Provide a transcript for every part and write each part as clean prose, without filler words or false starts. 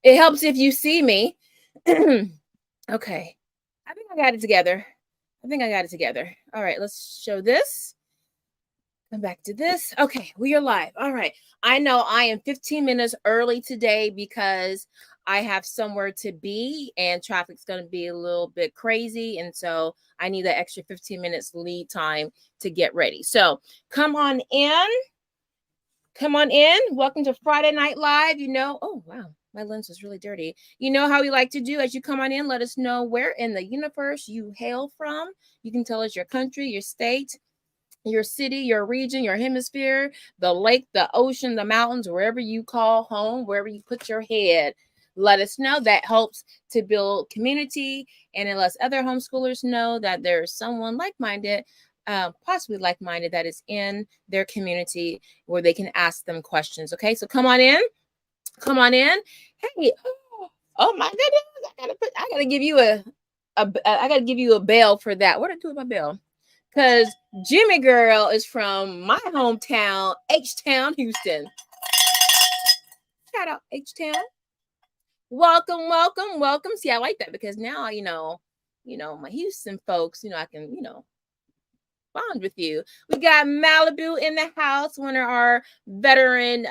It helps if you see me. Okay. I think I got it together. All right, let's show this. Come back to this. Okay, we are live. All right. I know I am 15 minutes early today because I have somewhere to be and traffic's going to be a little bit crazy. And so I need that extra 15 minutes lead time to get ready. So come on in. Come on in. Welcome to Friday Night Live. Oh, wow. My lens is really dirty. You know how we like to do as you come on in, let us know where in the universe you hail from. You can tell us your country, your state, your city, your region, your hemisphere, the lake, the ocean, the mountains, wherever you call home, wherever you put your head. Let us know. That helps to build community, and it lets other homeschoolers know that there's someone like-minded, possibly like-minded, that is in their community where they can ask them questions. Okay, so come on in. Come on in. Hey, oh my goodness, I gotta give you I gotta give you a bell for that. What did I do with my bell? Because Jimmy Girl is from my hometown, H-Town, Houston. Shout out H-Town. Welcome, welcome, welcome. See, I like that because now, my Houston folks, I can, bond with you. We got Malibu in the house, one of our veteran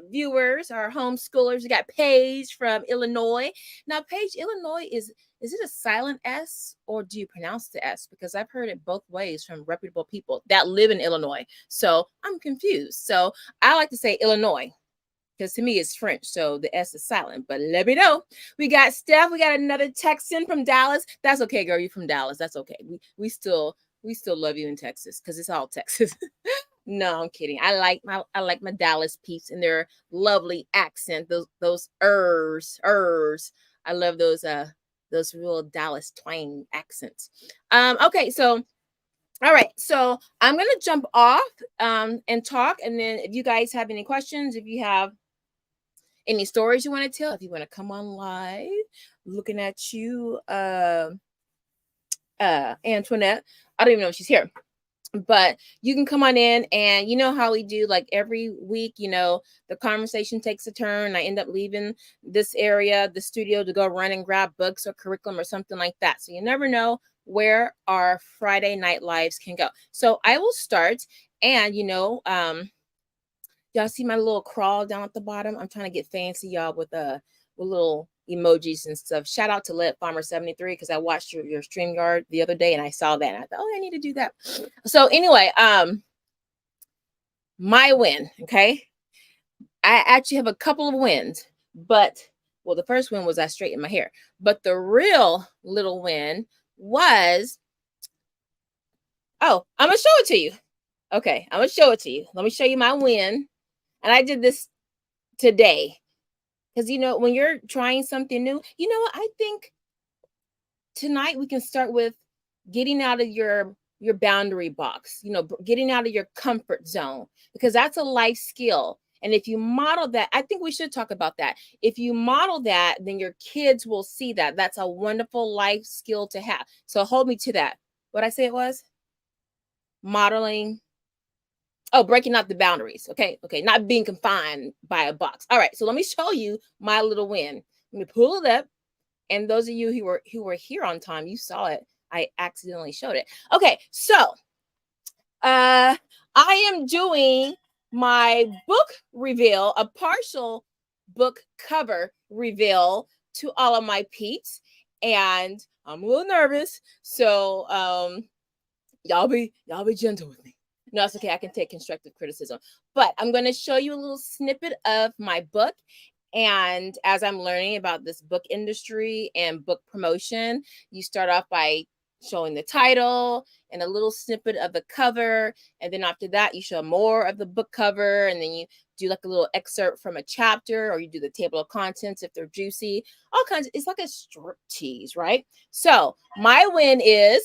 viewers, our homeschoolers. We got Paige from Illinois. Now, Paige, Illinois is it a silent S or do you pronounce the S? Because I've heard it both ways from reputable people that live in Illinois. So I'm confused. So I like to say Illinois, because to me it's French, so the S is silent. But let me know. We got Steph. We got another Texan from Dallas. That's okay, girl. You're from Dallas. That's okay. We still love you in Texas because it's all Texas. No, I'm kidding. I like my Dallas peeps and their lovely accent. Those ers. I love those real Dallas twang accents. Okay, so all right, so I'm gonna jump off and talk, and then if you guys have any questions, if you have any stories you want to tell, if you want to come on live, looking at you, Antoinette. I don't even know if she's here, but you can come on in, and you know how we do, like every week, the conversation takes a turn. I end up leaving this area, the studio, to go run and grab books or curriculum or something like that. So you never know where our Friday night lives can go. So I will start, and y'all see my little crawl down at the bottom? I'm trying to get fancy, y'all, with little emojis and stuff. Shout out to Let Farmer 73 because I watched your StreamYard the other day and I saw that and I thought, oh, I need to do that. So anyway, my win, okay? I actually have a couple of wins, but the first win was I straightened my hair. But the real little win was, I'm gonna show it to you. Okay, I'm gonna show it to you. Let me show you my win. And I did this today. Because, when you're trying something new, what? I think tonight we can start with getting out of your boundary box, getting out of your comfort zone, because that's a life skill. And if you model that, I think we should talk about that. If you model that, then your kids will see that. That's a wonderful life skill to have. So hold me to that. What I say it was? Modeling. Oh, breaking out the boundaries. Okay. Not being confined by a box. All right. So let me show you my little win. Let me pull it up. And those of you who were here on time, you saw it. I accidentally showed it. Okay. So I am doing my book reveal, a partial book cover reveal to all of my peeps. And I'm a little nervous. So y'all be gentle with me. No, it's okay. I can take constructive criticism. But I'm going to show you a little snippet of my book. And as I'm learning about this book industry and book promotion, you start off by showing the title and a little snippet of the cover. And then after that, you show more of the book cover. And then you do like a little excerpt from a chapter, or you do the table of contents if they're juicy. All kinds. It's like a striptease, right? So my win is,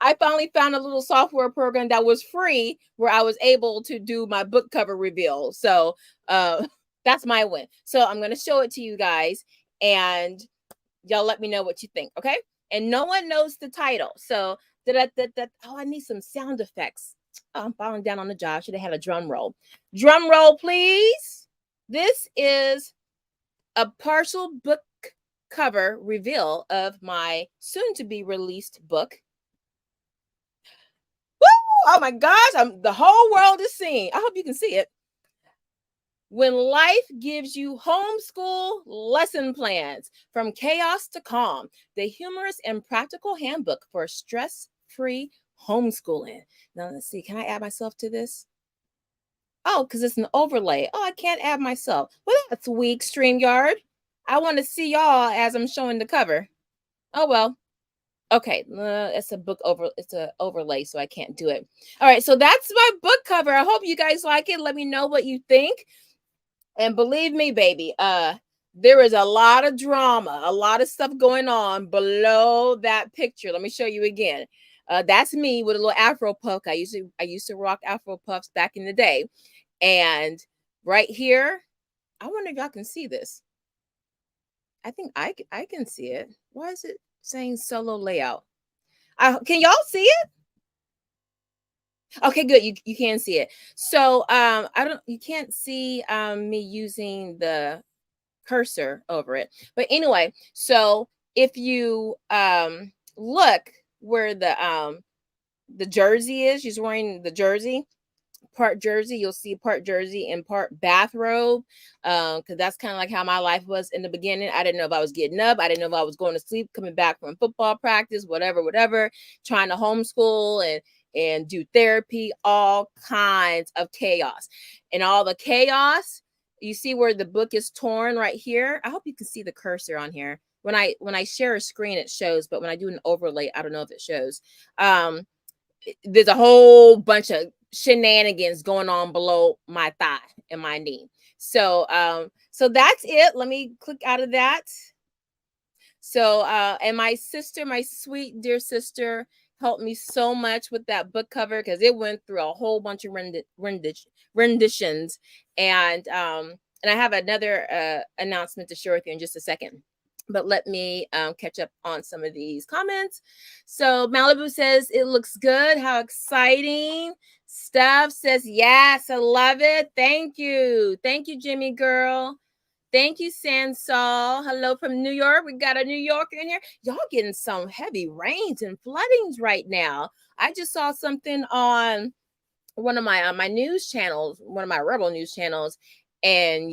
I finally found a little software program that was free where I was able to do my book cover reveal. So that's my win. So I'm going to show it to you guys and y'all let me know what you think. Okay. And no one knows the title. So I need some sound effects. Oh, I'm falling down on the job. Should have had a drum roll. Drum roll, please. This is a partial book cover reveal of my soon-to-be released book. Woo! Oh my gosh, the whole world is seeing. I hope you can see it. When life gives you homeschool lesson plans, from chaos to calm, the humorous and practical handbook for stress-free homeschooling. Now let's see, can I add myself to this? Oh, because it's an overlay. Oh, I can't add myself. Well, that's weak, StreamYard. I want to see y'all as I'm showing the cover. Oh well. Okay, it's a book over. It's an overlay, so I can't do it. All right, so that's my book cover. I hope you guys like it. Let me know what you think. And believe me, baby, there is a lot of drama, a lot of stuff going on below that picture. Let me show you again. That's me with a little Afro puff. I used to rock Afro puffs back in the day. And right here, I wonder if y'all can see this. I think I can see it. Why is it saying solo layout? Can y'all see it? Okay, good. You can see it. So you can't see me using the cursor over it. But anyway, so if you look where the jersey is, she's wearing the jersey. Part jersey, you'll see part jersey and part bathrobe, because that's kind of like how my life was in the beginning. I didn't know if I was getting up, I didn't know if I was going to sleep, coming back from football practice, whatever, trying to homeschool and do therapy, all kinds of chaos. And all the chaos, you see where the book is torn right here. I hope you can see the cursor on here. When I share a screen, it shows, but when I do an overlay, I don't know if it shows. There's a whole bunch of shenanigans going on below my thigh and my knee. So so that's it. Let me click out of that. So and my sister, my sweet dear sister, helped me so much with that book cover, because it went through a whole bunch of renditions. And I have another announcement to share with you in just a second. But let me catch up on some of these comments. So Malibu says, it looks good. How exciting. Steph says, yes, I love it. Thank you. Thank you, Jimmy girl. Thank you, Sansol. Hello from New York. We got a New Yorker in here. Y'all getting some heavy rains and floodings right now. I just saw something on one of my my news channels, one of my Rebel news channels, and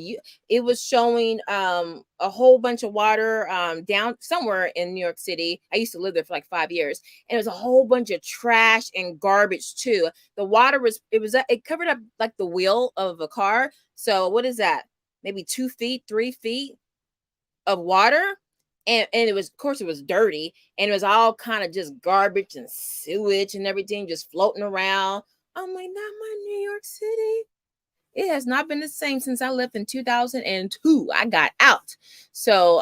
it was showing a whole bunch of water down somewhere in New York City. I used to live there for like 5 years, and it was a whole bunch of trash and garbage too. The water it covered up like the wheel of a car. So what is that? Maybe 2 feet, 3 feet of water. And it was, of course, it was dirty, and it was all kind of just garbage and sewage and everything just floating around. I'm like, not my New York City. It has not been the same since I left in 2002. I got out. So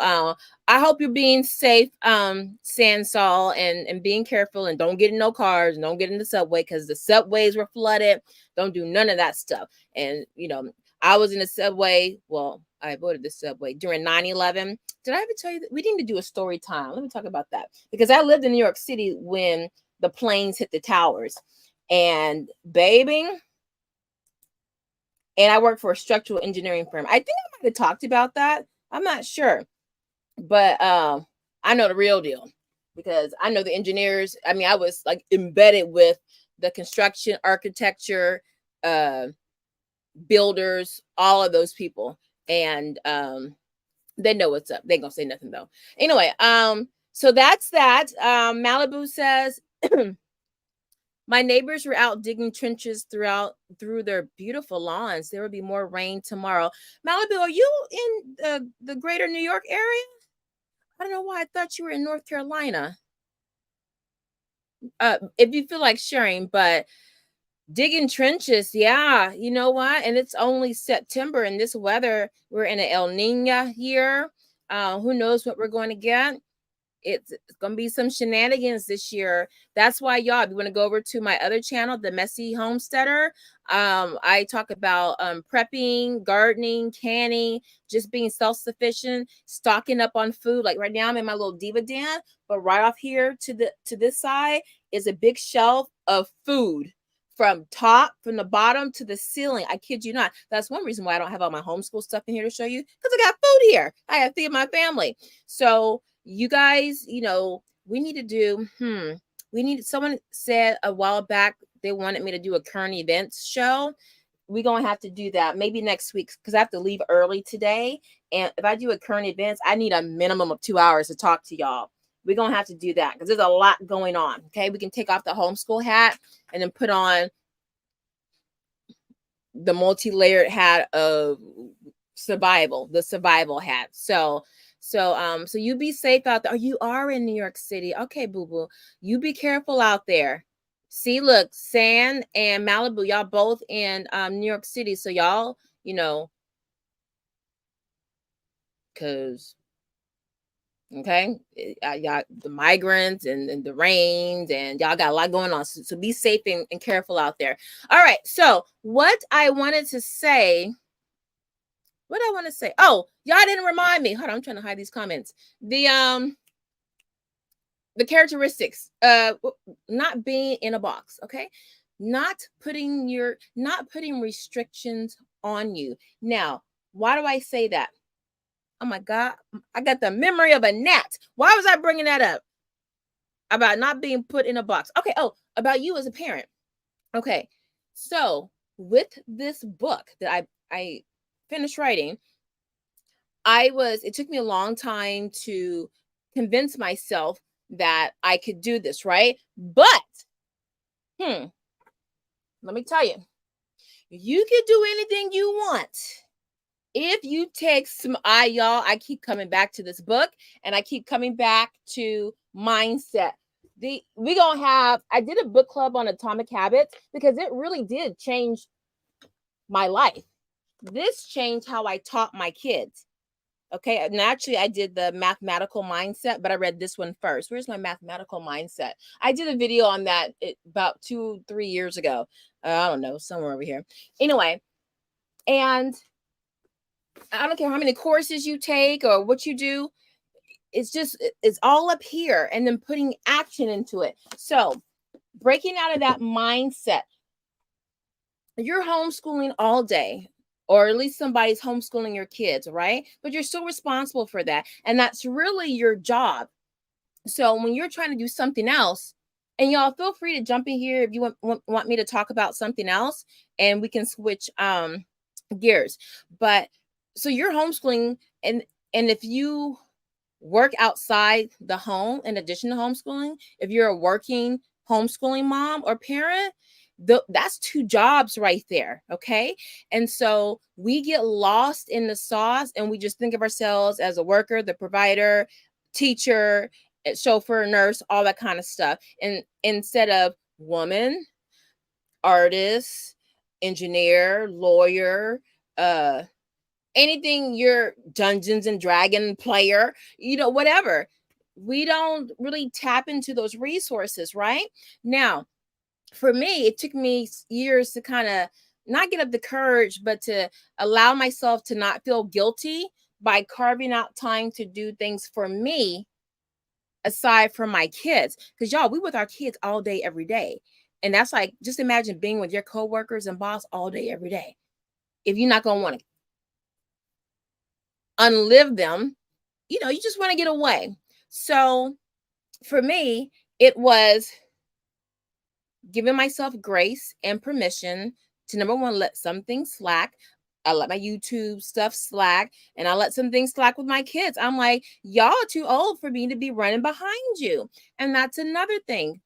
I hope you're being safe, Sansol, and being careful, and don't get in no cars, don't get in the subway, because the subways were flooded. Don't do none of that stuff. And, you know, I was in the subway. Well, I avoided the subway during 9/11. Did I ever tell you that? We need to do a story time. Let me talk about that, because I lived in New York City when the planes hit the towers. And baby, and I work for a structural engineering firm. I think I might have talked about that. I'm not sure. But I know the real deal, because I know the engineers. I mean, I was like embedded with the construction, architecture, builders, all of those people. And they know what's up. They ain't gonna say nothing though. Anyway, so that's that. Malibu says, my neighbors were out digging trenches through their beautiful lawns. There will be more rain tomorrow. Malibu, are you in the greater New York area? I don't know why I thought you were in North Carolina. If you feel like sharing, but digging trenches, yeah, you know what? And it's only September, and this weather, we're in an El Nino year. Who knows what we're going to get? It's going to be some shenanigans this year. That's why, y'all, if you want to go over to my other channel, The Messy Homesteader, I talk about prepping, gardening, canning, just being self-sufficient, stocking up on food. Like right now, I'm in my little diva den, but right off here to this side is a big shelf of food from the bottom to the ceiling. I kid you not. That's one reason why I don't have all my homeschool stuff in here to show you, because I got food here. I have to feed my family. So you guys, we need to do, someone said a while back they wanted me to do a current events show. We're going to have to do that maybe next week, because I have to leave early today. And if I do a current events, I need a minimum of 2 hours to talk to y'all. We're going to have to do that because there's a lot going on. Okay. We can take off the homeschool hat and then put on the multi-layered hat of survival, the survival hat. So you be safe out there. Oh, you are in New York City. Okay, boo-boo. You be careful out there. See, look, San and Malibu, y'all both in New York City. So y'all, because okay, y'all, the migrants and the rains, and y'all got a lot going on. So be safe and careful out there. All right. So what I wanted to say, oh, y'all didn't remind me. Hold on, I'm trying to hide these comments. The characteristics, not being in a box. Okay. Not putting restrictions on you. Now, why do I say that? Oh my God, I got the memory of a gnat. Why was I bringing that up? About not being put in a box. Okay. Oh, about you as a parent. Okay. So with this book that I finished writing, it took me a long time to convince myself that I could do this, right? But, let me tell you, you can do anything you want if you take some, y'all, I keep coming back to this book, and I keep coming back to mindset. I did a book club on atomic habits because it really did change my life. This changed how I taught my kids. Okay, and actually I did the mathematical mindset, but I read this one first. Where's my mathematical mindset? I did a video on that about 2-3 years ago. I don't know, somewhere over here. Anyway, and I don't care how many courses you take or what you do. It's all up here, and then putting action into it. So breaking out of that mindset. You're homeschooling all day, or at least somebody's homeschooling your kids, right? But you're still responsible for that. And that's really your job. So when you're trying to do something else, and y'all feel free to jump in here if you want me to talk about something else, and we can switch gears. But so you're homeschooling, and if you work outside the home in addition to homeschooling, if you're a working homeschooling mom or parent, that's 2 jobs right there. Okay. And so we get lost in the sauce, and we just think of ourselves as a worker, the provider, teacher, chauffeur, nurse, all that kind of stuff. And instead of woman, artist, engineer, lawyer, anything, you're Dungeons and Dragon player, whatever. We don't really tap into those resources, right? Now, for me, it took me years to kind of not get up the courage, but to allow myself to not feel guilty by carving out time to do things for me aside from my kids. Because y'all, we with our kids all day, every day. And that's like, just imagine being with your coworkers and boss all day, every day. If you're not going to want to unlive them, you just want to get away. So for me, it was giving myself grace and permission to, number one, let some things slack. I let my YouTube stuff slack, and I let some things slack with my kids. I'm like, y'all are too old for me to be running behind you. And that's another thing.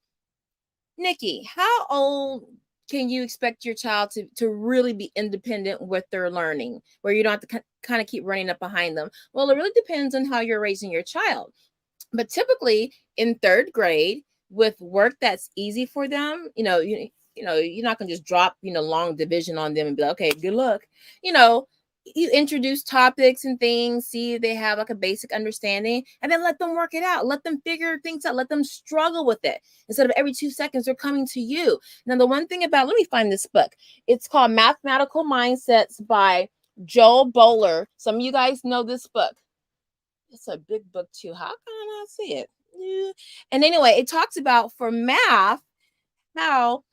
Niki, how old can you expect your child to really be independent with their learning, where you don't have to kind of keep running up behind them? Well, it really depends on how you're raising your child. But typically in 3rd grade, with work that's easy for them, you're not going to just drop, long division on them and be like, okay, good luck. You introduce topics and things, see if they have like a basic understanding, and then let them work it out. Let them figure things out. Let them struggle with it instead of every 2 seconds they're coming to you. Now, the one thing about, let me find this book. It's called Mathematical Mindsets by Joel Bowler. Some of you guys know this book. It's a big book too. How can I not see it? Yeah. And anyway, it talks about, for math, how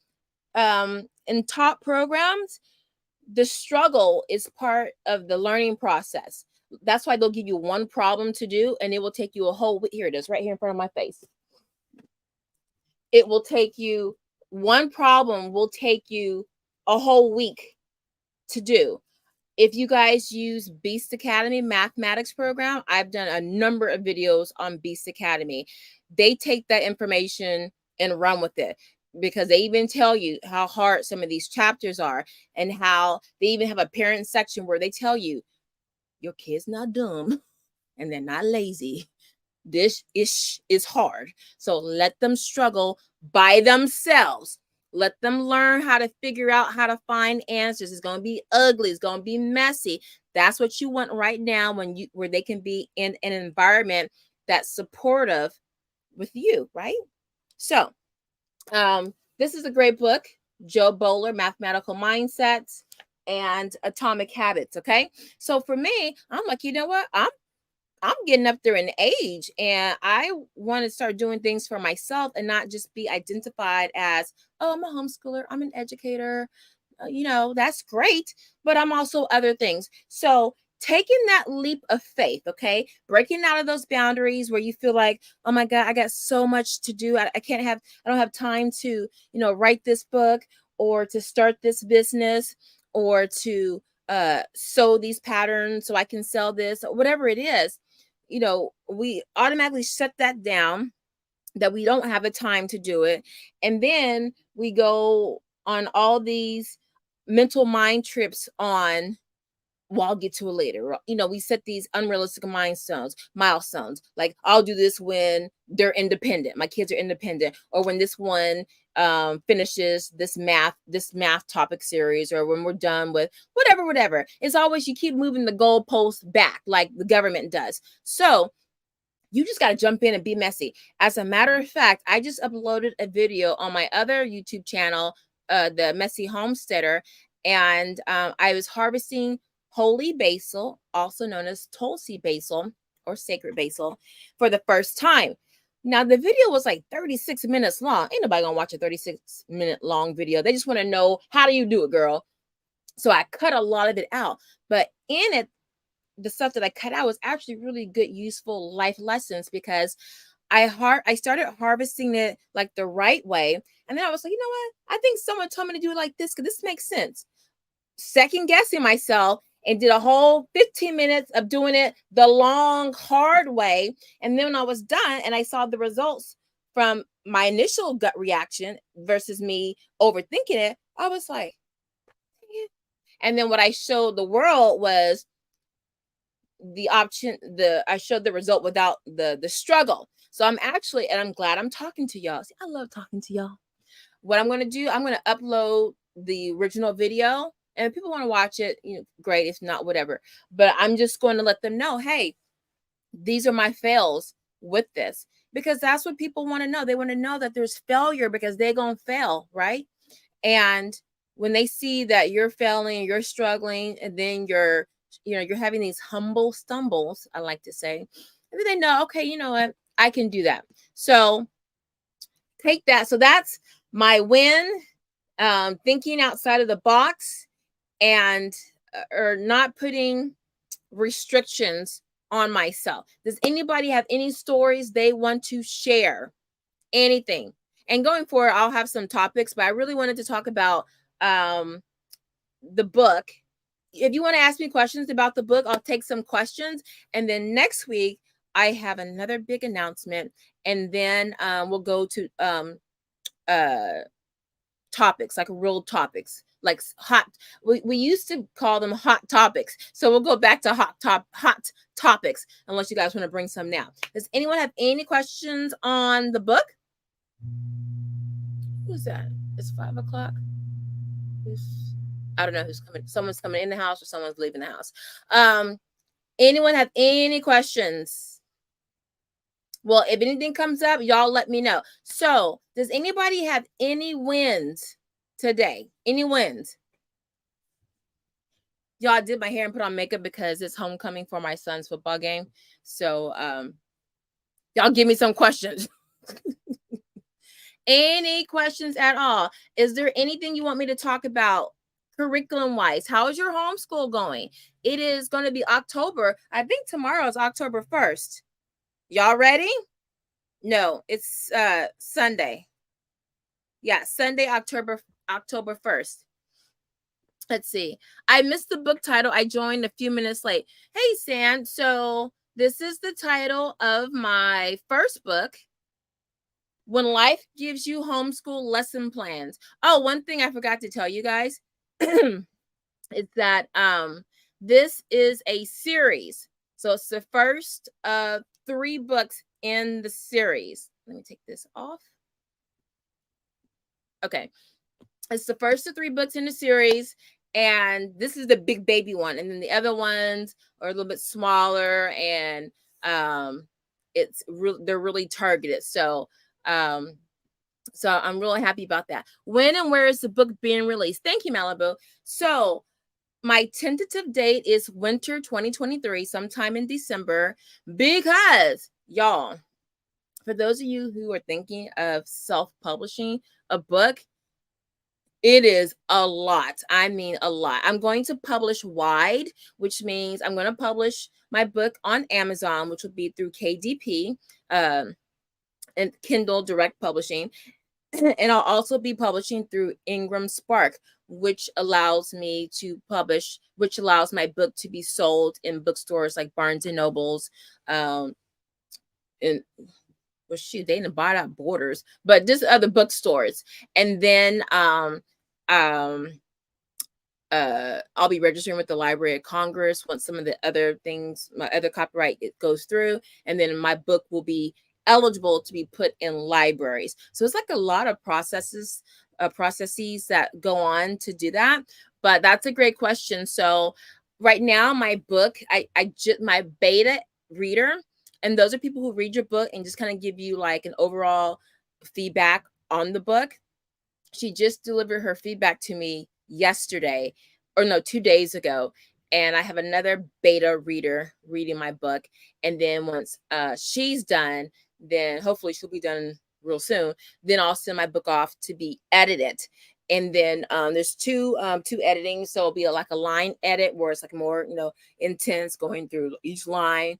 in top programs, the struggle is part of the learning process. That's why they'll give you one problem to do, and it will take you a whole week. Here it is, right here in front of my face. It will take you, one problem will take you a whole week to do. If you guys use Beast Academy mathematics program, I've done a number of videos on Beast Academy. They take that information and run with it, because they even tell you how hard some of these chapters are, and how they even have a parent section where they tell you your kid's not dumb and they're not lazy. This is hard. So let them struggle by themselves. Let them learn how to figure out how to find answers. It's going to be ugly. It's going to be messy. That's what you want right now, where they can be in an environment that's supportive with you, right? So this is a great book, Joe Bowler, Mathematical Mindsets and Atomic Habits. Okay. So for me, I'm like, you know what? I'm getting up there in age, and I want to start doing things for myself and not just be identified as, oh, I'm a homeschooler, I'm an educator. That's great, but I'm also other things. So taking that leap of faith, okay, breaking out of those boundaries where you feel like, oh my God, I got so much to do. I don't have time to, write this book, or to start this business, or to sew these patterns so I can sell this, or whatever it is. We automatically shut that down, that we don't have the time to do it. And then we go on all these mental mind trips on, well, I'll get to it later. We set these unrealistic milestones. Like, I'll do this when they're independent. My kids are independent, or when this one finishes this math topic series, or when we're done with whatever. It's always, you keep moving the goalposts back like the government does. So you just got to jump in and be messy. As a matter of fact, I just uploaded a video on my other YouTube channel, the Messy Homesteader, and I was harvesting holy basil, also known as Tulsi basil or sacred basil, for the first time. Now, the video was like 36 minutes long. Ain't nobody gonna watch a 36-minute long video. They just want to know, how do you do it, girl? So I cut a lot of it out. But in it, the stuff that I cut out was actually really good, useful life lessons, because I started harvesting it like the right way. And then I was like, you know what? I think someone told me to do it like this, because this makes sense. Second guessing myself, and did a whole 15 minutes of doing it the long, hard way. And then when I was done and I saw the results from my initial gut reaction versus me overthinking it, I was like, yeah. And then what I showed the world was the option, I showed the result without the struggle. So I'm glad I'm talking to y'all. See, I love talking to y'all. What I'm going to do, I'm going to upload the original video, and if people want to watch it, great. If not, whatever. But I'm just going to let them know, hey, these are my fails with this, because that's what people want to know. They want to know that there's failure, because they're going to fail, right? And when they see that you're failing, you're struggling, and then you're having these humble stumbles, I like to say, and then they know, okay, you know what? I can do that. So take that. So that's my win, thinking outside of the box, and or not putting restrictions on myself. Does anybody have any stories they want to share? Anything? And going forward, I'll have some topics, but I really wanted to talk about the book. If you want to ask me questions about the book, I'll take some questions. And then next week, I have another big announcement. And then we'll go to topics, like real topics, like hot. We used to call them hot topics. So we'll go back to hot topics, unless you guys want to bring some now. Does anyone have any questions on the book? Who's that? It's 5 o'clock. I don't know who's coming. Someone's coming in the house, or someone's leaving the house. Anyone have any questions? Well, if anything comes up, y'all let me know. So, does anybody have any wins today? Any wins? Y'all, I did my hair and put on makeup because it's homecoming for my son's football game. So, y'all give me some questions. Any questions at all? Is there anything you want me to talk about curriculum wise? How is your homeschool going? It is going to be October. I think tomorrow is October 1st. Y'all ready? No, it's Sunday. Yeah, Sunday, October 1st. Let's see. I missed the book title. I joined a few minutes late. Hey, Sam. So this is the title of my first book, When Life Gives You Homeschool Lesson Plans. Oh, one thing I forgot to tell you guys is that this is a series. So it's the first of 3 books in the series. Let me take this off. Okay. It's the first of 3 books in the series, and this is the big baby one, and then the other ones are a little bit smaller, and they're really targeted. So I'm really happy about that. When and where is the book being released? Thank you, Malibu. So my tentative date is winter 2023, sometime in December, because y'all, for those of you who are thinking of self-publishing a book, it is a lot. I mean, a lot. I'm going to publish wide, which means I'm going to publish my book on Amazon, which will be through KDP and Kindle Direct Publishing. And I'll also be publishing through Ingram Spark, which allows me to publish, which allows my book to be sold in bookstores like Barnes and Nobles, and well, shoot, they didn't buy out Borders, but just other bookstores. And then I'll be registering with the Library of Congress once some of the other things, my other copyright, it goes through, and then my book will be eligible to be put in libraries. So it's like a lot of processes that go on to do that. But that's a great question. So right now, my book, my beta reader, and those are people who read your book and just kind of give you like an overall feedback on the book. She just delivered her feedback to me yesterday, or no, 2 days ago. And I have another beta reader reading my book. And then once she's done, then hopefully she'll be done real soon. Then I'll send my book off to be edited. And then there's two editing. So it'll be like a line edit where it's like more, intense, going through each line,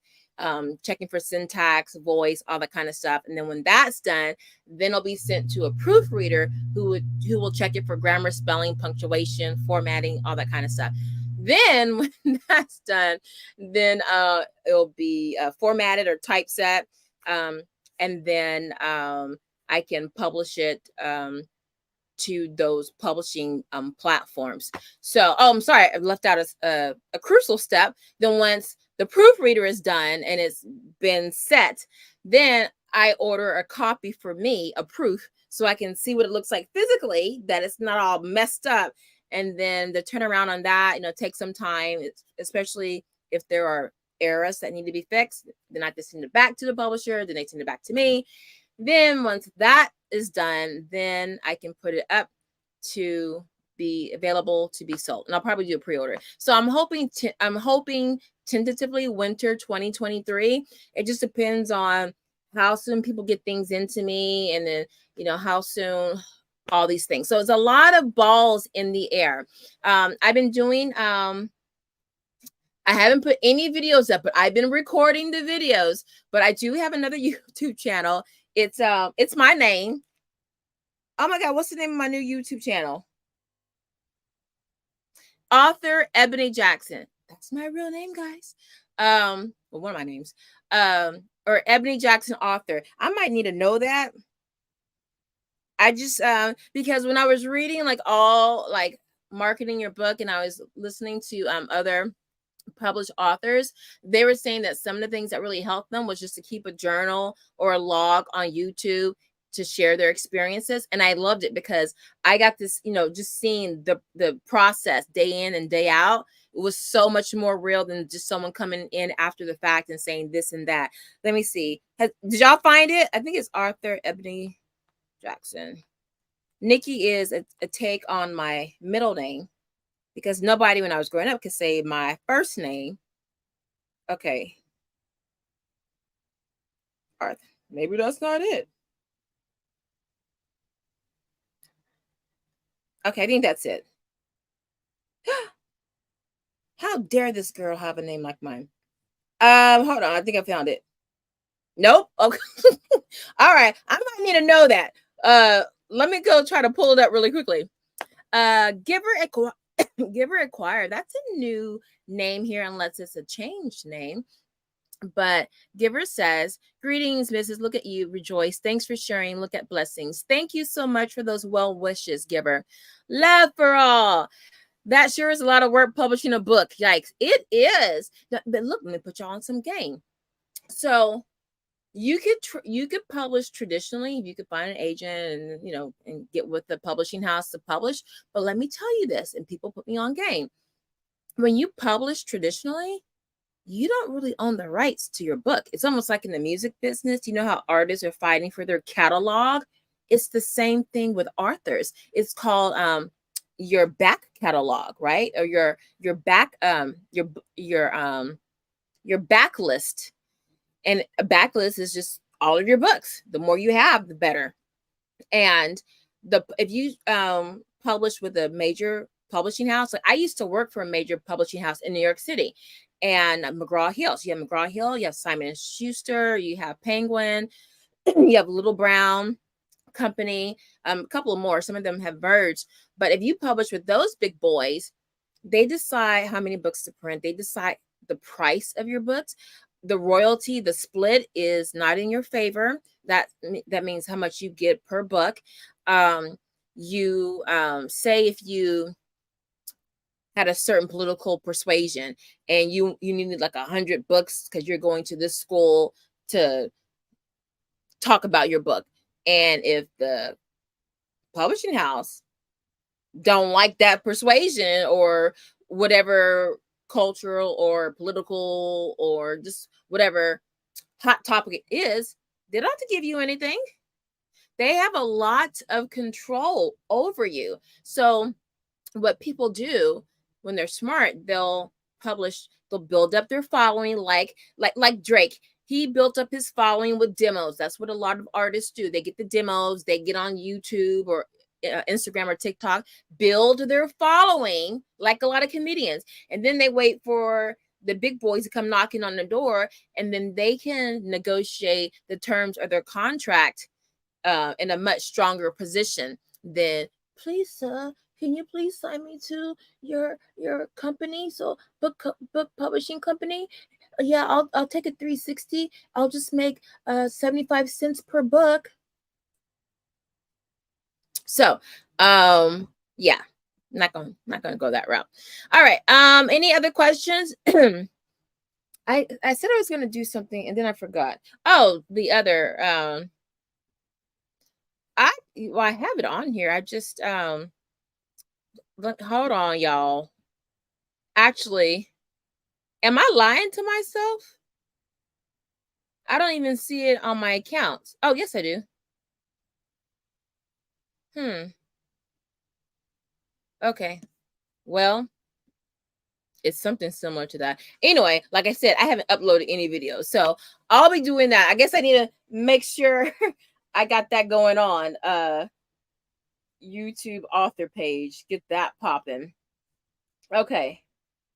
checking for syntax, voice, all that kind of stuff. And then when that's done, then it'll be sent to a proofreader who will check it for grammar, spelling, punctuation, formatting, all that kind of stuff. Then when that's done, then it'll be formatted or typeset, and then I can publish it to those publishing platforms. So, I'm sorry, I left out a crucial step. Then once the proofreader is done and it's been set, then I order a copy for me, a proof, so I can see what it looks like physically, that it's not all messed up. And then the turnaround on that, takes some time, especially if there are errors that need to be fixed. Then I just send it back to the publisher, then they send it back to me. Then once that is done, then I can put it up to be available to be sold, and I'll probably do a pre-order. So I'm hoping tentatively winter 2023. It just depends on how soon people get things into me, and then how soon all these things. So it's a lot of balls in the air. I've been doing I haven't put any videos up, but I've been recording the videos. But I do have another YouTube channel. It's my name. Oh my God, what's the name of my new YouTube channel? Author Ebony Jackson. That's my real name, guys. Well, one of my names. Or Ebony Jackson Author. I might need to know that. I just because when I was reading like all like marketing your book, and I was listening to other published authors, they were saying that some of the things that really helped them was just to keep a journal or a log on YouTube to share their experiences. And I loved it because I got this, just seeing the process day in and day out. It was so much more real than just someone coming in after the fact and saying this and that. Let me see. Did y'all find it? I think it's Author Ebony Jackson. Niki is a take on my middle name, because nobody when I was growing up could say my first name. Okay. Arthur. Maybe that's not it. Okay, I think that's it. How dare this girl have a name like mine? Hold on. I think I found it. Nope. Okay. All right. I might need to know that. Let me go try to pull it up really quickly. Giver Giver Acquire. That's a new name here, unless it's a changed name. But Giver says, greetings, Mrs. Look at you, rejoice. Thanks for sharing. Look at blessings. Thank you so much for those well wishes, Giver. Love for all. That sure is a lot of work publishing a book. Yikes. It is. But look, let me put y'all on some game. So you could publish traditionally. You could find an agent and and get with the publishing house to publish. But let me tell you this, and people put me on game. When you publish traditionally, you don't really own the rights to your book. It's almost like in the music business. You know how artists are fighting for their catalog? It's the same thing with authors. It's called your back catalog, right? Or your back your backlist. And a backlist is just all of your books. The more you have, the better. And if you publish with a major publishing house, like I used to work for a major publishing house in New York City, and McGraw-Hill. So you have McGraw-Hill, you have Simon and Schuster, you have Penguin, you have Little Brown Company, a couple of more. Some of them have merged. But if you publish with those big boys, they decide how many books to print. They decide the price of your books. The royalty, the split is not in your favor. That means how much you get per book. You say if you had a certain political persuasion and you needed like 100 books because you're going to this school to talk about your book. And if the publishing house don't like that persuasion or whatever cultural or political or just whatever hot topic it is, they don't have to give you anything. They have a lot of control over you. So what people do when they're smart, they'll build up their following like Drake. He built up his following with demos. That's what a lot of artists do. They get the demos, they get on YouTube or Instagram or TikTok, build their following like a lot of comedians. And then they wait for the big boys to come knocking on the door, and then they can negotiate the terms of their contract in a much stronger position than, please, sir, can you please sign me to your company? So book publishing company. Yeah, I'll take a 360. I'll just make 75 cents per book. So, yeah, not gonna go that route. All right. Any other questions? I said I was gonna do something and then I forgot. Oh, the other I have it on here. I just hold on, y'all. Actually, am I lying to myself? I don't even see it on my accounts. Oh, yes, I do. Okay. Well, it's something similar to that. Anyway, like I said, I haven't uploaded any videos. So I'll be doing that. I guess I need to make sure I got that going on. YouTube author page. Get that popping. Okay.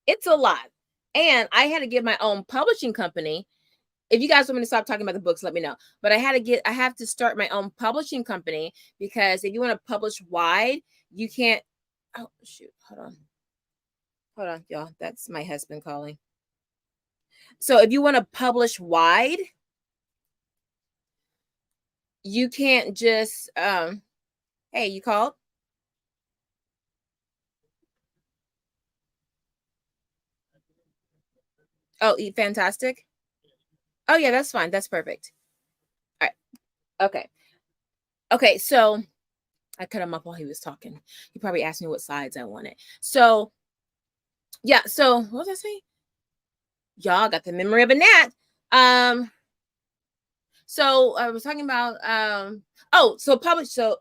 It's a lot. And I had to get my own publishing company. If you guys want me to stop talking about the books, let me know. But I have to start my own publishing company, because if you want to publish wide, you can't. Oh, shoot. Hold on, y'all. That's my husband calling. So if you want to publish wide, you can't just, hey, you called? Oh, fantastic. Oh, yeah, that's fine. That's perfect. All right. Okay. Okay, so I cut him up while he was talking. He probably asked me what sides I wanted. So, yeah, so what was I saying? Y'all got the memory of a gnat. So I was talking about so publish. So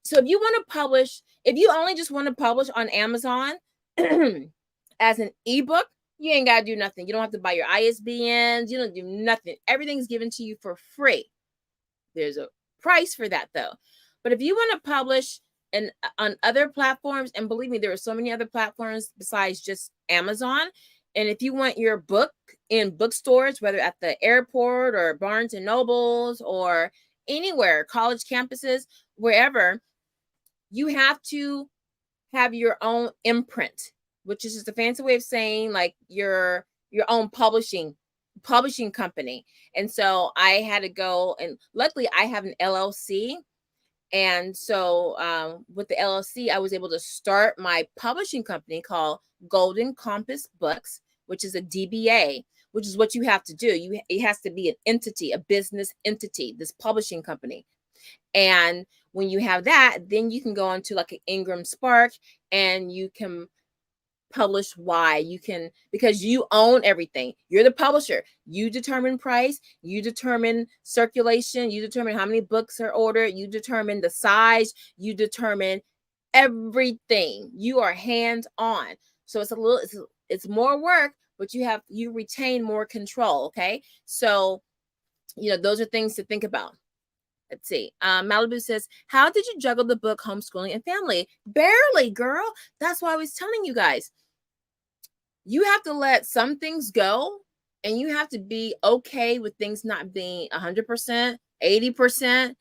so if you want to publish, if you only just want to publish on Amazon as an ebook, you ain't gotta do nothing. You don't have to buy your ISBNs, you don't do nothing. Everything's given to you for free. There's a price for that though. But if you want to publish and on other platforms, and believe me, there are so many other platforms besides just Amazon. And if you want your book in bookstores, whether at the airport or Barnes and Nobles or anywhere, college campuses, wherever, you have to have your own imprint, which is just a fancy way of saying like your own publishing company. And so I had to go, and luckily I have an LLC. And so with the LLC, I was able to start my publishing company called Golden Compass Books, which is a DBA, which is what you have to do. It has to be an entity, a business entity, this publishing company. And when you have that, then you can go into like an Ingram Spark, and you can publish why you can, because you own everything. You're the publisher. You determine price, you determine circulation, you determine how many books are ordered, you determine the size, you determine everything. You are hands on. So it's more work, but you retain more control. Okay, so those are things to think about. Let's see. Malibu says, how did you juggle the book, homeschooling, and family? Barely, girl. That's why I was telling you guys. You have to let some things go, and you have to be okay with things not being 100%, 80%.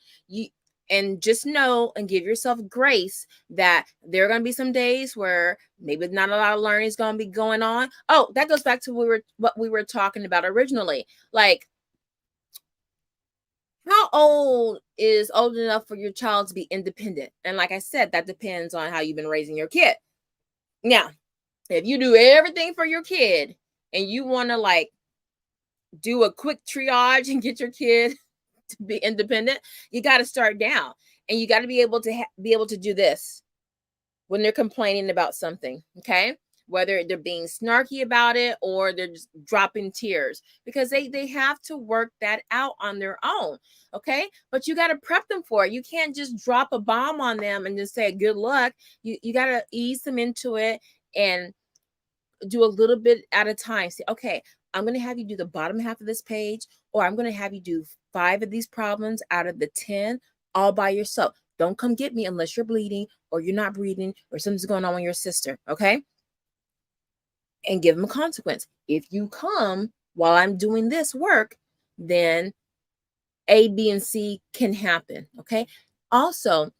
And just know and give yourself grace that there are going to be some days where maybe not a lot of learning is going to be going on. Oh, that goes back to what we were talking about originally. Like, how old is old enough for your child to be independent? And like I said, that depends on how you've been raising your kid. Now, if you do everything for your kid and you want to like do a quick triage and get your kid to be independent, you got to start down, and you got to be able to do this when they're complaining about something. Okay, whether they're being snarky about it or they're just dropping tears, because they have to work that out on their own. Okay, but you got to prep them for it. You can't just drop a bomb on them and just say good luck. You got to ease them into it and do a little bit at a time. Say, okay, I'm going to have you do the bottom half of this page, or I'm going to have you do 5 of these problems out of the 10 all by yourself. Don't come get me unless you're bleeding or you're not breathing or something's going on with your sister. Okay, and give them a consequence. If you come while I'm doing this work, then A, B, and C can happen. Okay, also,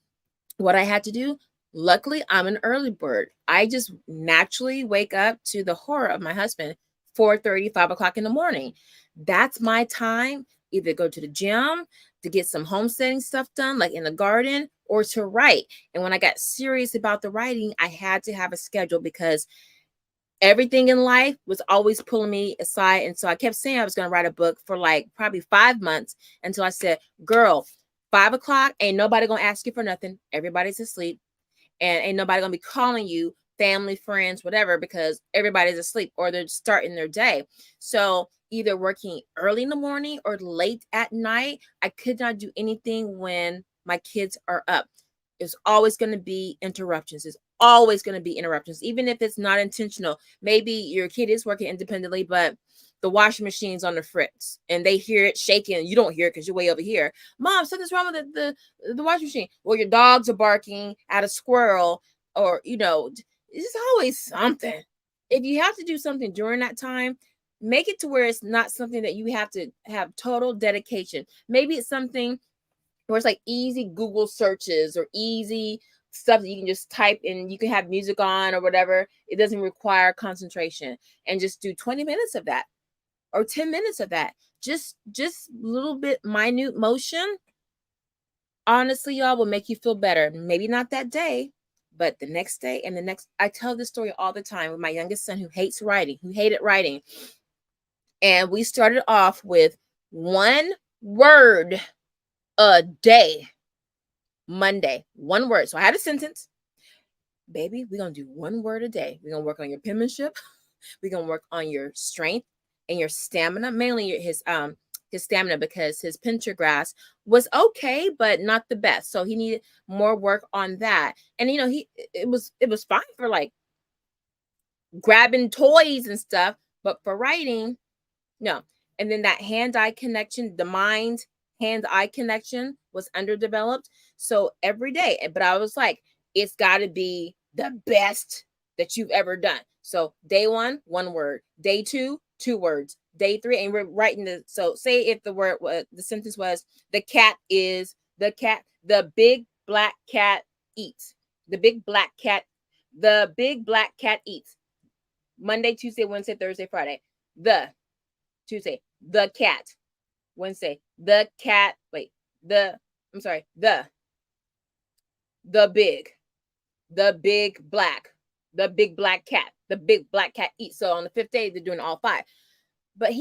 what I had to do, luckily I'm an early bird. I just naturally wake up to the horror of my husband, 4:30, 5 o'clock in the morning. That's my time, either go to the gym to get some homesteading stuff done, like in the garden, or to write. And when I got serious about the writing, I had to have a schedule, because everything in life was always pulling me aside. And so I kept saying I was going to write a book for like probably 5 months, until I said, girl, 5 o'clock, ain't nobody going to ask you for nothing. Everybody's asleep, and ain't nobody going to be calling you, family, friends, whatever, because everybody's asleep or they're starting their day. So either working early in the morning or late at night, I could not do anything when my kids are up. It's always going to be interruptions. It's always going to be interruptions, even if it's not intentional. Maybe your kid is working independently, but the washing machine's on the fritz and they hear it shaking. You don't hear it because you're way over here. Mom, something's wrong with the washing machine. Well, your dogs are barking at a squirrel, or, it's always something. If you have to do something during that time, make it to where it's not something that you have to have total dedication. Maybe it's something where it's like easy Google searches or easy stuff that you can just type and you can have music on or whatever. It doesn't require concentration, and just do 20 minutes of that or 10 minutes of that. Just little bit minute motion. Honestly, y'all, will make you feel better. Maybe not that day, but the next day and the next. I tell this story all the time with my youngest son, who hated writing. And we started off with 1 word a day. Monday, 1 word. So I had a sentence. Baby, we're going to do 1 word a day. We're going to work on your penmanship. We're going to work on your strength and your stamina, mainly his stamina, because his pincher grass was okay, but not the best. So he needed more work on that. And it was fine for like grabbing toys and stuff, but for writing, no. And then that hand-eye connection, the mind hand-eye connection was underdeveloped. So every day, but I was like, it's got to be the best that you've ever done. So day 1, 1 word. Day 2, 2 words. Day 3, and we're writing the, so say if the word was, the sentence was, the big black cat eats. The big black cat eats. Monday, Tuesday, Wednesday, Thursday, Friday. Tuesday, the cat. Wednesday, the cat. Wait, the big black cat. The big black cat eats. So on the 5th day, they're doing all 5. But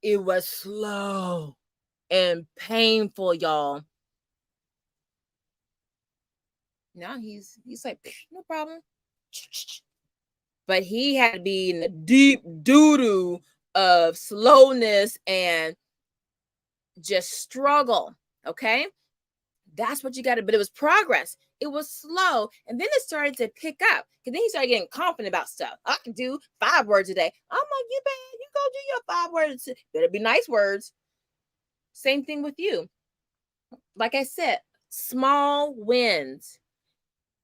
it was slow and painful, y'all. Now he's like, no problem. But he had to be in the deep doo-doo of slowness and just struggle. Okay. That's what you got to, but it was progress. It was slow. And then it started to pick up. Because then he started getting confident about stuff. I can do 5 words a day. I'm like, you go do your 5 words. Better be nice words. Same thing with you. Like I said, small wins.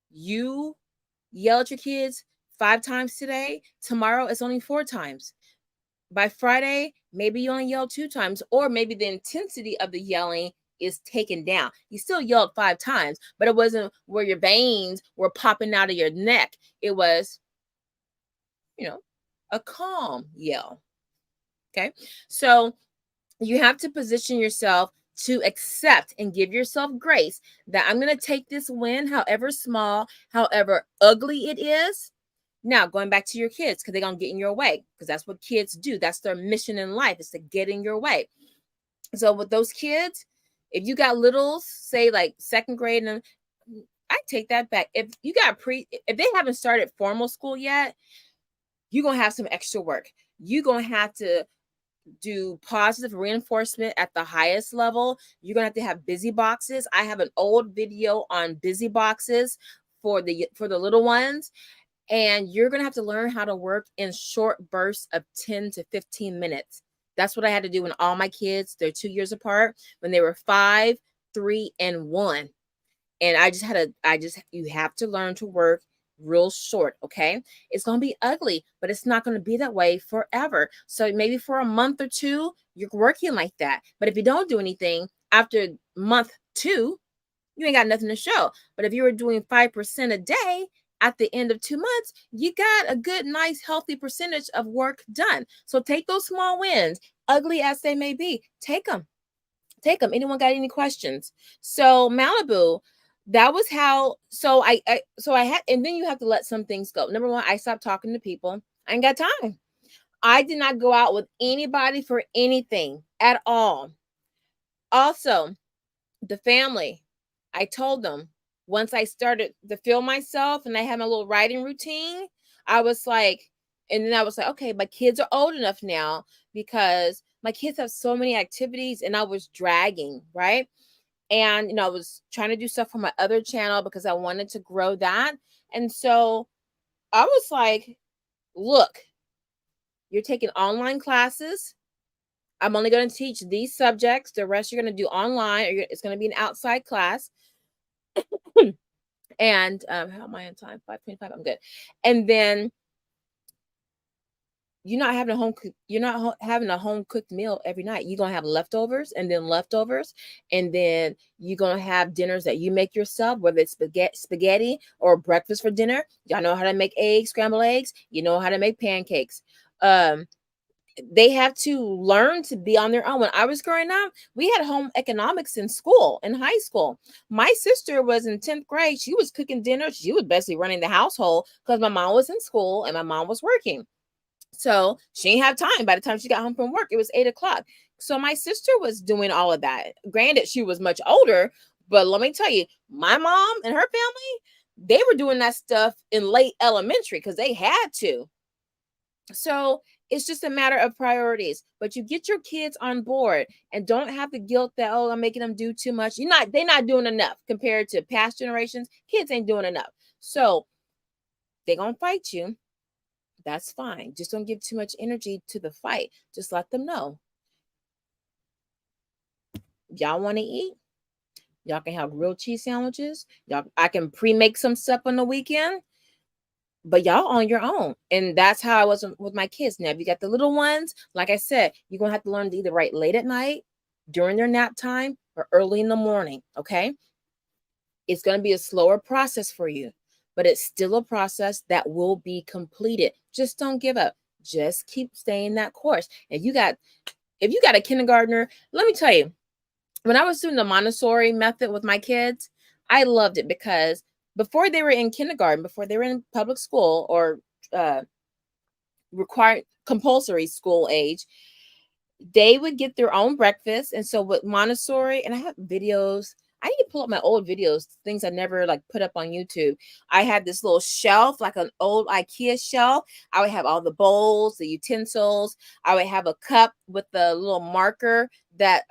You yell at your kids 5 times today. Tomorrow it's only 4 times. By Friday, maybe you only yell 2 times, or maybe the intensity of the yelling is taken down. You still yelled 5 times, but it wasn't where your veins were popping out of your neck. It was, a calm yell. Okay. So you have to position yourself to accept and give yourself grace that I'm going to take this win, however small, however ugly it is. Now, going back to your kids, because they're going to get in your way, because that's what kids do. That's their mission in life, is to get in your way. So with those kids, if you got littles, say like 2nd grade, and I take that back. If you got if they haven't started formal school yet, you're going to have some extra work. You're going to have to do positive reinforcement at the highest level. You're going to have busy boxes. I have an old video on busy boxes for the little ones. And you're going to have to learn how to work in short bursts of 10 to 15 minutes. That's what I had to do when all my kids, they're 2 years apart, when they were 5, 3, and 1. And you have to learn to work real short. Okay. It's going to be ugly, but it's not going to be that way forever. So maybe for a month or 2, you're working like that. But if you don't do anything after month 2, you ain't got nothing to show. But if you were doing 5% a day, at the end of 2 months, you got a good, nice, healthy percentage of work done. So take those small wins, ugly as they may be. Take them. Anyone got any questions? So Malibu, that was how. So I had, and then you have to let some things go. Number 1, I stopped talking to people. I ain't got time. I did not go out with anybody for anything at all. Also, the family, I told them, once I started to feel myself and I had my little writing routine, I was like, and then I was like, okay, my kids are old enough now, because my kids have so many activities, and I was dragging, right? And, I was trying to do stuff for my other channel because I wanted to grow that. And so I was like, look, you're taking online classes. I'm only going to teach these subjects. The rest you're going to do online, or it's going to be an outside class. And how am I on time? 5:25. I'm good. And then you're not having a home cooked meal every night. You're gonna have leftovers, and then you're gonna have dinners that you make yourself, whether it's spaghetti or breakfast for dinner. Y'all know how to make scrambled eggs. You know how to make pancakes. They have to learn to be on their own. When I was growing up, we had home economics in school, in high school. My sister was in 10th grade. She was cooking dinner. She was basically running the household because my mom was in school and my mom was working. So she didn't have time. By the time she got home from work, it was 8 o'clock. So my sister was doing all of that. Granted, she was much older, but let me tell you, my mom and her family, they were doing that stuff in late elementary because they had to. So it's just a matter of priorities. But you get your kids on board and don't have the guilt that, oh, I'm making them do too much. They're not doing enough compared to past generations. Kids ain't doing enough. So they're gonna fight you. That's fine. Just don't give too much energy to the fight. Just let them know. Y'all want to eat? Y'all can have grilled cheese sandwiches. I can pre-make some stuff on the weekend, but y'all on your own. And that's how I was with my kids. Now, if you got the little ones, like I said, you're going to have to learn to either write late at night, during their nap time, or early in the morning, okay? It's going to be a slower process for you, but it's still a process that will be completed. Just don't give up. Just keep staying that course. If you got a kindergartner, let me tell you, when I was doing the Montessori method with my kids, I loved it because before they were in kindergarten, before they were in public school or required compulsory school age, they would get their own breakfast. And so with Montessori, and I have videos, I need to pull up my old videos, things I never like put up on YouTube. I had this little shelf, like an old IKEA shelf. I would have all the bowls, the utensils. I would have a cup with the little marker that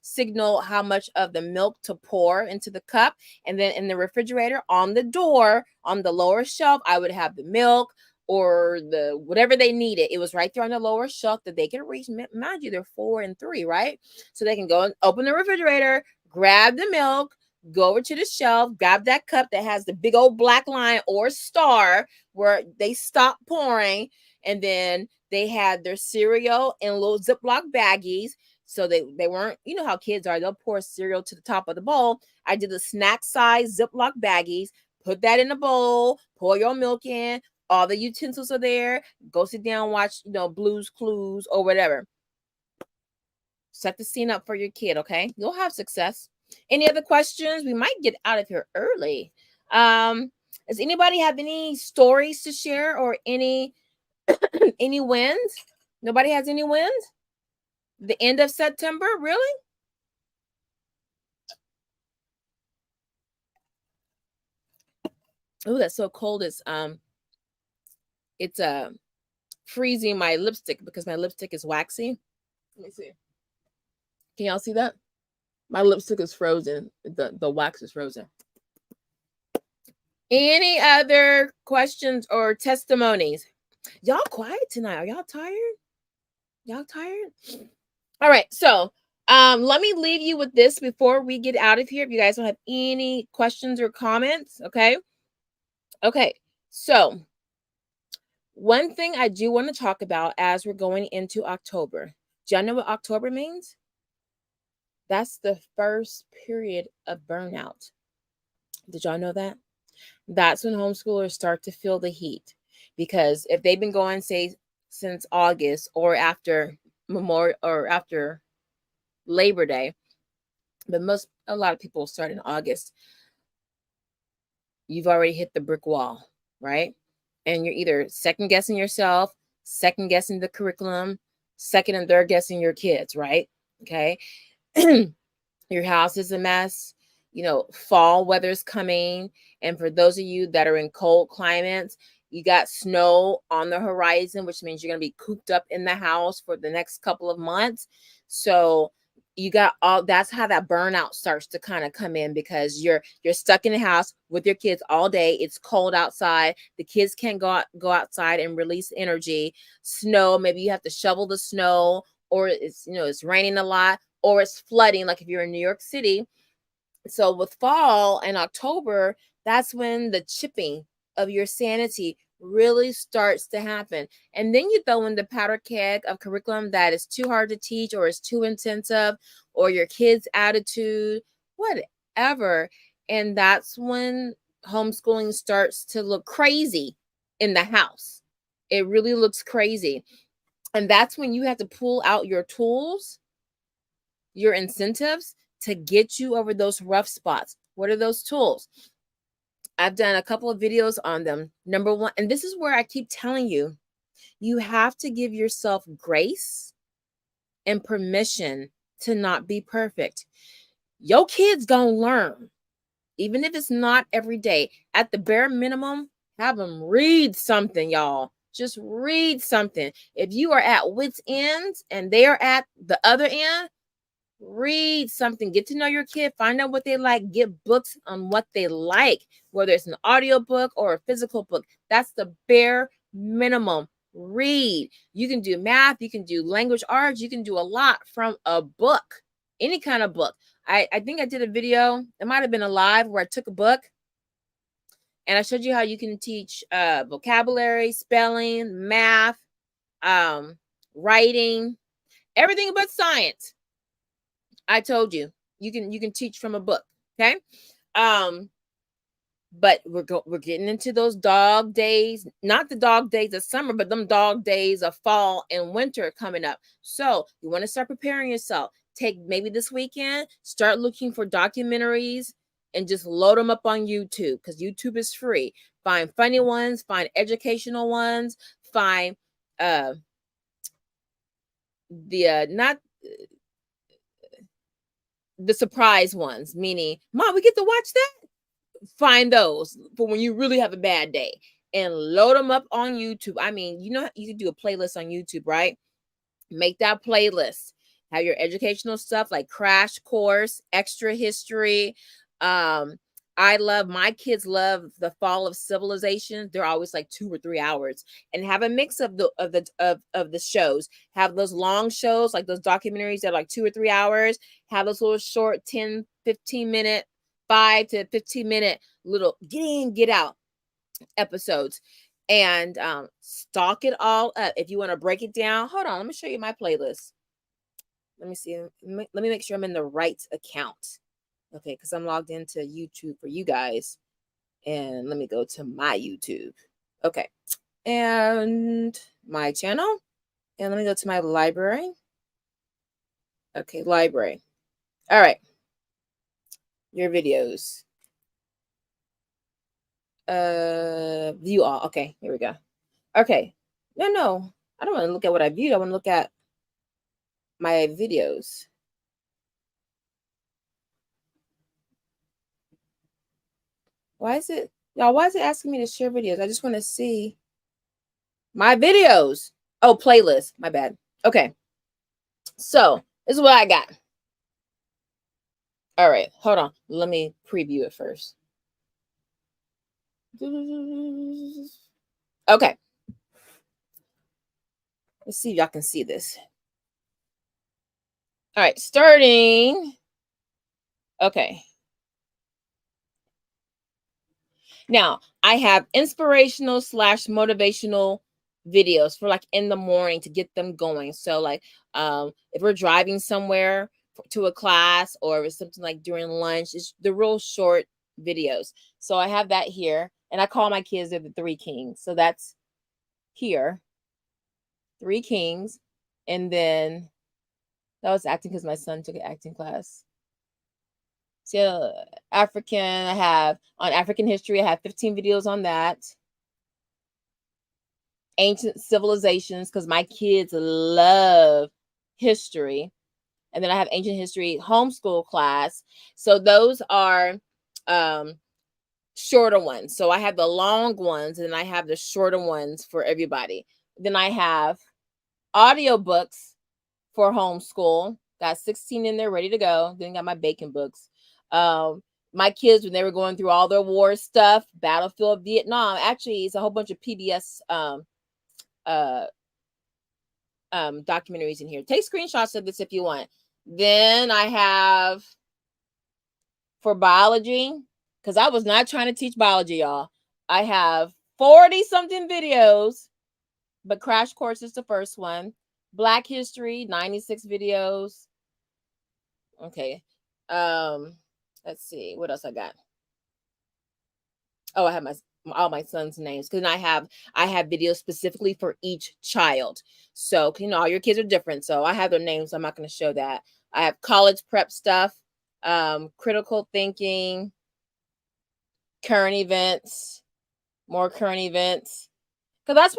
signal how much of the milk to pour into the cup. And then in the refrigerator on the door, on the lower shelf, I would have the milk or the whatever they needed. It was right there on the lower shelf that they could reach. Mind you, they're 4 and 3, right? So they can go and open the refrigerator, grab the milk, go over to the shelf, grab that cup that has the big old black line or star where they stop pouring, and then they had their cereal in little Ziploc baggies. So they weren't, you know how kids are, they'll pour cereal to the top of the bowl. I did the snack size Ziploc baggies, put that in a bowl, pour your milk in, all the utensils are there, go sit down, watch, Blue's Clues or whatever. Set the scene up for your kid, okay? You'll have success. Any other questions? We might get out of here early. Does anybody have any stories to share or any any wins? Nobody has any wins? The end of September, really? Oh, that's so cold. It's freezing my lipstick because my lipstick is waxy. Let me see. Can y'all see that? My lipstick is frozen. The wax is frozen. Any other questions or testimonies? Y'all quiet tonight. Are y'all tired? Y'all tired? All right. So let me leave you with this before we get out of here. If you guys don't have any questions or comments, okay? Okay. So one thing I do want to talk about as we're going into October. Do y'all know what October means? That's the first period of burnout. Did y'all know that? That's when homeschoolers start to feel the heat. Because if they've been going, say, since August or after Memorial or after Labor Day, but a lot of people start in August, you've already hit the brick wall, right? And you're either second guessing yourself, second guessing the curriculum, second and third guessing your kids, right? Okay. Your house is a mess. Fall weather's coming. And for those of you that are in cold climates, you got snow on the horizon, which means you're going to be cooped up in the house for the next couple of months. So you got that's how that burnout starts to kind of come in, because you're stuck in the house with your kids all day. It's cold outside. The kids can't go outside and release energy. Snow, maybe you have to shovel the snow, or it's raining a lot, or it's flooding, like if you're in New York City. So with fall and October, that's when the chipping of your sanity really starts to happen. And then you throw in the powder keg of curriculum that is too hard to teach, or is too intensive, or your kid's attitude, whatever. And that's when homeschooling starts to look crazy in the house. It really looks crazy. And that's when you have to pull out your tools, your incentives to get you over those rough spots. What are those tools? I've done a couple of videos on them. Number one, and this is where I keep telling you, you have to give yourself grace and permission to not be perfect. Your kids gonna learn, even if it's not every day. At the bare minimum, have them read something, y'all. Just read something. If you are at wit's end and they are at the other end, read something. Get to know your kid. Find out what they like. Get books on what they like, whether it's an audio book or a physical book. That's the bare minimum. Read. You can do math. You can do language arts. You can do a lot from a book, any kind of book. I think I did a video. It might have been a live where I took a book and I showed you how you can teach vocabulary, spelling, math, writing, everything but science. I told you you can teach from a book. Okay. But we're getting into those dog days, not the dog days of summer, but them dog days of fall and winter coming up. So you want to start preparing yourself. Take maybe this weekend, start looking for documentaries and just load them up on YouTube, because YouTube is free. Find funny ones, find educational ones, find not the surprise ones, meaning, Mom, we get to watch that. Find those for when you really have a bad day and load them up on YouTube. I mean, you know, you can do a playlist on YouTube, right? Make that playlist. Have your educational stuff like crash course, extra history. My kids love the fall of civilization. They're always like 2 or 3 hours, and have a mix of the shows. Have those long shows like those documentaries that are like 2 or 3 hours. Have those little short 10, 15 minute, 5 to 15 minute little get in, get out episodes, and stock it all up. If you want to break it down, hold on, let me show you my playlist. Let me see. Let me make sure I'm in the right account. Okay, because I'm logged into YouTube for you guys. And let me go to my YouTube. Okay. And my channel. And let me go to my library. Okay, library. All right. Your videos. View all. Okay, here we go. Okay. No. I don't want to look at what I viewed. I want to look at my videos. Why is it asking me to share videos? I just want to see my videos. Oh, playlist. My bad. Okay. So this is what I got. All right. Hold on. Let me preview it first. Okay. Let's see if y'all can see this. All right. Starting. Okay. Now, I have inspirational / motivational videos for like in the morning to get them going. So like if we're driving somewhere to a class, or if it's something like during lunch, it's the real short videos. So I have that here, and I call my kids the 3 kings. So that's here, 3 kings. And then that was acting because my son took an acting class. So African, I have on African history, I have 15 videos on that. Ancient civilizations, because my kids love history. And then I have ancient history homeschool class. So those are shorter ones. So I have the long ones and I have the shorter ones for everybody. Then I have audiobooks for homeschool. Got 16 in there ready to go. Then got my bacon books. My kids, when they were going through all their war stuff, Battlefield Vietnam, actually it's a whole bunch of PBS documentaries in here. Take screenshots of this if you want. Then I have for biology, because I was not trying to teach biology, y'all. I have 40 something videos, but Crash Course is the first one. Black History, 96 videos. Okay. Let's see what else I got. Oh, I have all my son's names, because I have videos specifically for each child. So all your kids are different, so I have their names. So I'm not going to show that. I have college prep stuff, critical thinking, current events, more current events, because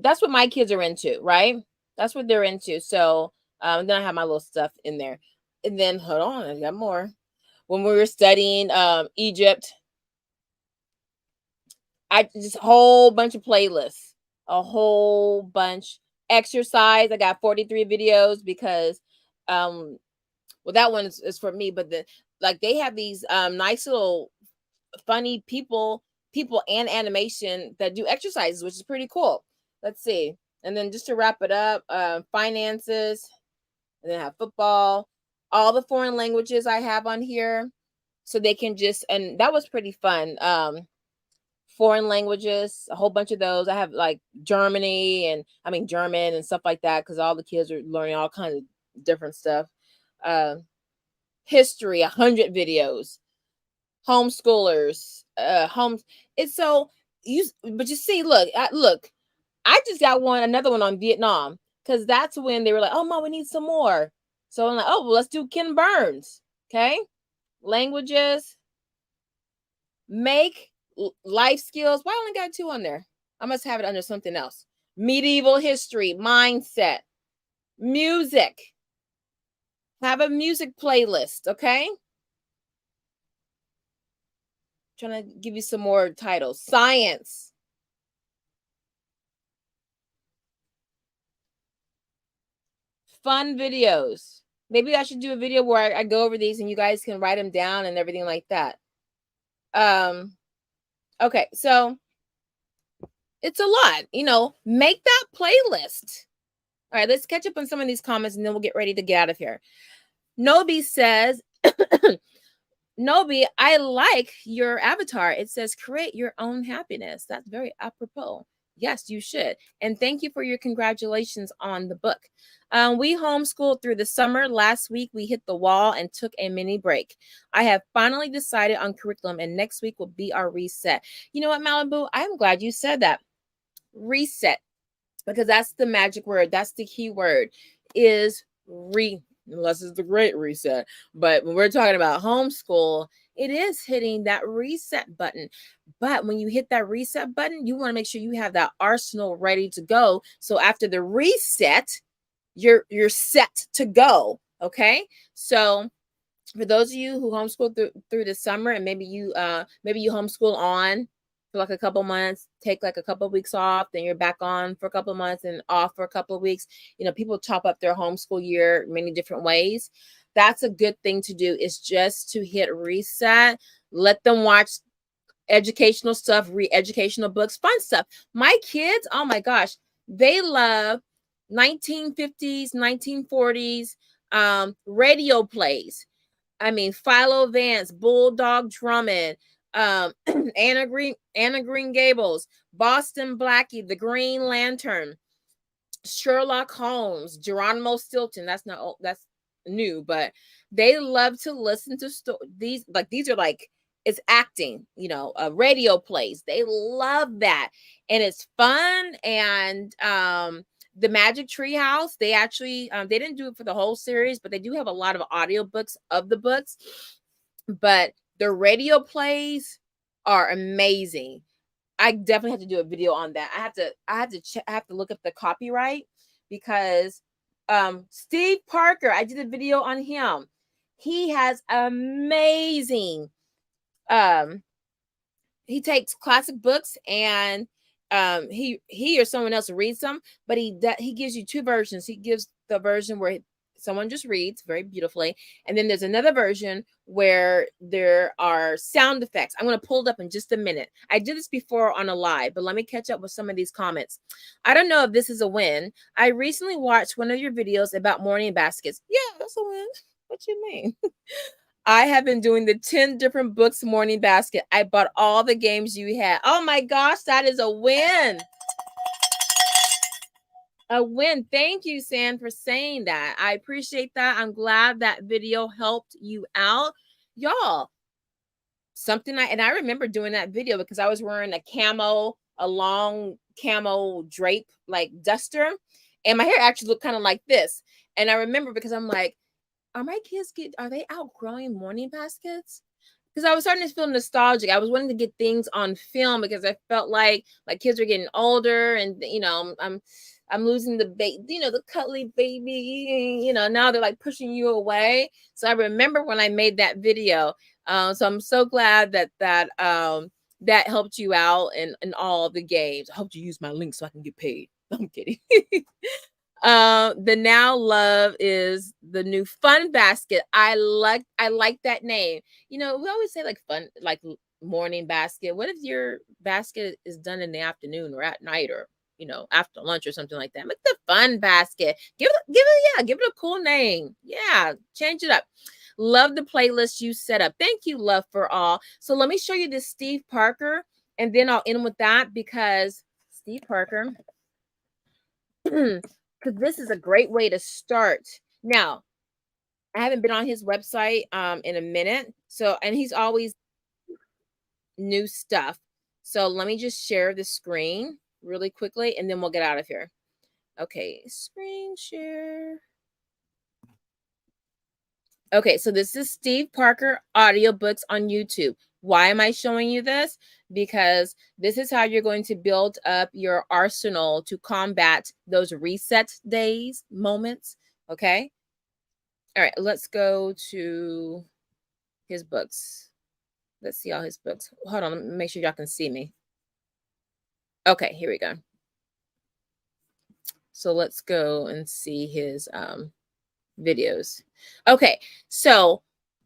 that's what my kids are into, right? That's what they're into. So then I have my little stuff in there. And then hold on, I got more. When we were studying Egypt, I just whole bunch of playlists, a whole bunch. Exercise, I got 43 videos, because well, that one is for me, but they have these nice little funny people and animation that do exercises, which is pretty cool. Let's see. And then just to wrap it up, finances, and then I have football. all the foreign languages I have on here, so they can just, and that was pretty fun. Foreign languages, a whole bunch of those. I have like Germany and German and stuff like that, because all the kids are learning all kinds of different stuff. History, 100 videos. Homeschoolers, home. It's so but you see, look, I just got another one on Vietnam, because that's when they were like, "Oh, mom, we need some more." So I'm like, "Oh, well, let's do Ken Burns." Okay, languages, make life skills. Why I only got 2 on there? I must have it under something else. Medieval history, mindset, music. Have a music playlist, okay? Trying to give you some more titles. Science. Fun videos. Maybe I should do a video where I go over these and you guys can write them down and everything like that. Okay, so it's a lot, make that playlist. All right, let's catch up on some of these comments and then we'll get ready to get out of here. Nobi says, Nobi, I like your avatar. It says create your own happiness. That's very apropos. Yes, you should. And thank you for your congratulations on the book. We homeschooled through the summer. Last week, we hit the wall and took a mini break. I have finally decided on curriculum, and next week will be our reset. You know what, Malibu? I'm glad you said that. Reset, because that's the magic word. That's the key word, is unless it's the great reset. But when we're talking about homeschool, it is hitting that reset button. But when you hit that reset button, you want to make sure you have that arsenal ready to go. So after the reset, you're set to go. Okay. So for those of you who homeschool through the summer, and maybe you homeschool on for like a couple months, take like a couple of weeks off, then you're back on for a couple of months and off for a couple of weeks. People chop up their homeschool year many different ways. That's a good thing to do, is just to hit reset. Let them watch educational stuff, read educational books, fun stuff. My kids, oh my gosh, they love 1950s, 1940s radio plays. Philo Vance, Bulldog Drummond, Anna Green Gables, Boston Blackie, The Green Lantern, Sherlock Holmes, Geronimo Stilton. That's new, but they love to listen to these. Like, these are like, it's acting, radio plays. They love that, and it's fun. And the Magic Tree House, they actually they didn't do it for the whole series, but they do have a lot of audiobooks of the books. But the radio plays are amazing. I definitely have to do a video on that. I have to look up the copyright, because Steve Parker, I did a video on him. He has amazing he takes classic books, and he or someone else reads them, but he gives you 2 versions. He gives the version where someone just reads very beautifully, and then there's another version where there are sound effects. I'm going to pull it up in just a minute. I did this before on a live, but let me catch up with some of these comments. I don't know if this is a win. I recently watched one of your videos about morning baskets. Yeah, that's a win. What you mean? I have been doing the 10 different books morning basket. I bought all the games you had. Oh my gosh, that is a win. A win. Thank you, San, for saying that. I appreciate that. I'm glad that video helped you out. Y'all, I remember doing that video because I was wearing a long camo drape, like duster, and my hair actually looked kind of like this. And I remember, because I'm like, are they outgrowing morning baskets? Because I was starting to feel nostalgic. I was wanting to get things on film, because I felt like my kids are getting older, and I'm losing the cuddly baby. Now they're like pushing you away. So I remember when I made that video. So I'm so glad that helped you out in all the games. I hope you use my link so I can get paid. I'm kidding. The Now Love is the new fun basket. I like that name. We always say like fun, like morning basket. What if your basket is done in the afternoon or at night, or after lunch or something like that. Make the fun basket. Give it a cool name. Yeah, change it up. Love the playlist you set up. Thank you, Love for All. So let me show you this Steve Parker, and then I'll end with that because Steve Parker, because this is a great way to start. Now, I haven't been on his website in a minute. So, and he's always new stuff. So let me just share the screen really quickly, and then we'll get out of here. Okay, screen share. Okay, so this is Steve Parker audiobooks on YouTube. Why am I showing you this? Because this is how you're going to build up your arsenal to combat those reset days, moments. Okay. All right, let's go to his books. Let's see all his books. Hold on, let me make sure y'all can see me. Okay, here we go. So let's go and see his videos. Okay, so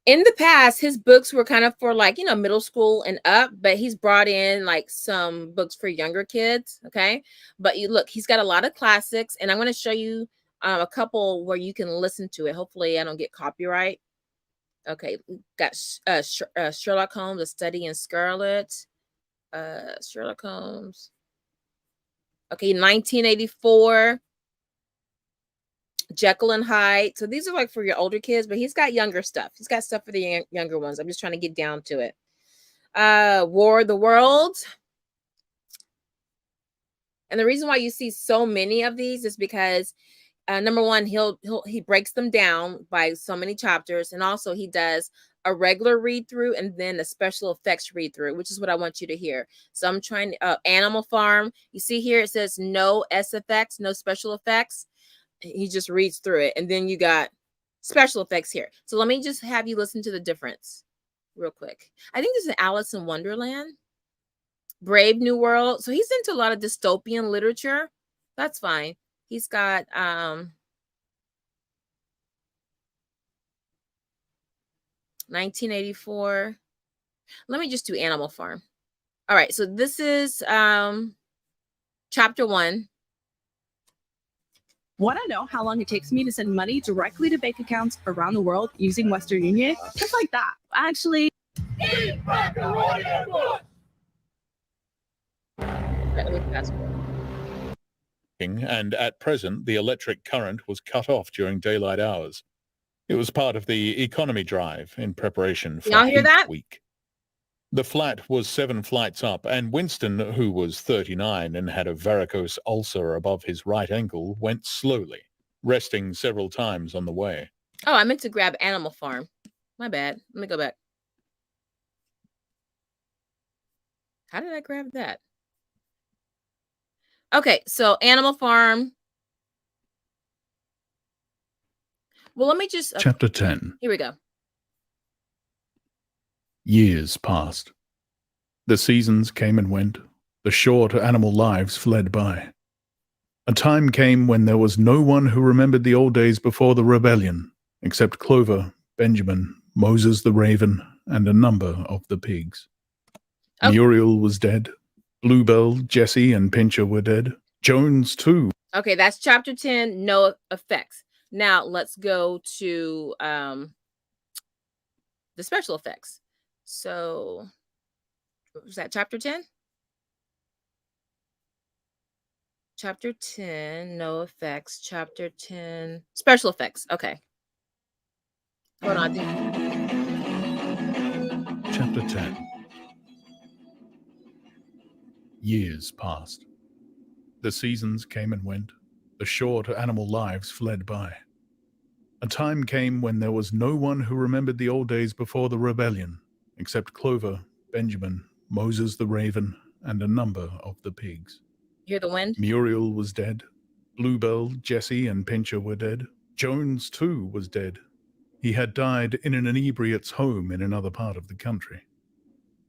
in the past, his books were kind of for like, middle school and up, but he's brought in like some books for younger kids. Okay, but you look, he's got a lot of classics, and I'm going to show you a couple where you can listen to it. Hopefully I don't get copyright. Okay, got Sherlock Holmes, A Study in Scarlet. Sherlock Holmes. Okay, 1984. Jekyll and Hyde. So these are like for your older kids, but he's got younger stuff. He's got stuff for the younger ones. I'm just trying to get down to it. War of the Worlds. And the reason why you see so many of these is because number one, he breaks them down by so many chapters, and also he does a regular read through and then a special effects read through, which is what I want you to hear. So I'm trying Animal Farm. You see here it says no SFX, no special effects. He just reads through it, and then you got special effects here. So let me just have you listen to the difference real quick. I think this is Alice in Wonderland. Brave New World. So he's into a lot of dystopian literature. That's fine. He's got 1984. Let me just do Animal Farm. All right, so this is chapter 1. Want to know how long it takes me to send money directly to bank accounts around the world using Western Union? Just like that. Actually, and at present, the electric current was cut off during daylight hours. It was part of the economy drive in preparation for Heat Week. The flat was 7 flights up, and Winston, who was 39 and had a varicose ulcer above his right ankle, went slowly, resting several times on the way. Oh, I meant to grab Animal Farm. My bad. Let me go back. How did I grab that? Okay, so Animal Farm. Well, let me just... Chapter 10. Here we go. Years passed. The seasons came and went. The short animal lives fled by. A time came when there was no one who remembered the old days before the rebellion, except Clover, Benjamin, Moses the raven, and a number of the pigs. Okay. Muriel was dead. Bluebell, Jessie, and Pincher were dead. Jones, too. Okay, that's chapter 10, no effects. Now, let's go to the special effects. So, was that chapter 10? Chapter 10, no effects. Chapter 10, special effects. Okay. Hold on. Chapter 10. Years passed. The seasons came and went. The short animal lives fled by. A time came when there was no one who remembered the old days before the rebellion, except Clover, Benjamin, Moses the raven, and a number of the pigs. Hear the wind? Muriel was dead. Bluebell, Jessie, and Pincher were dead. Jones, too, was dead. He had died in an inebriate's home in another part of the country.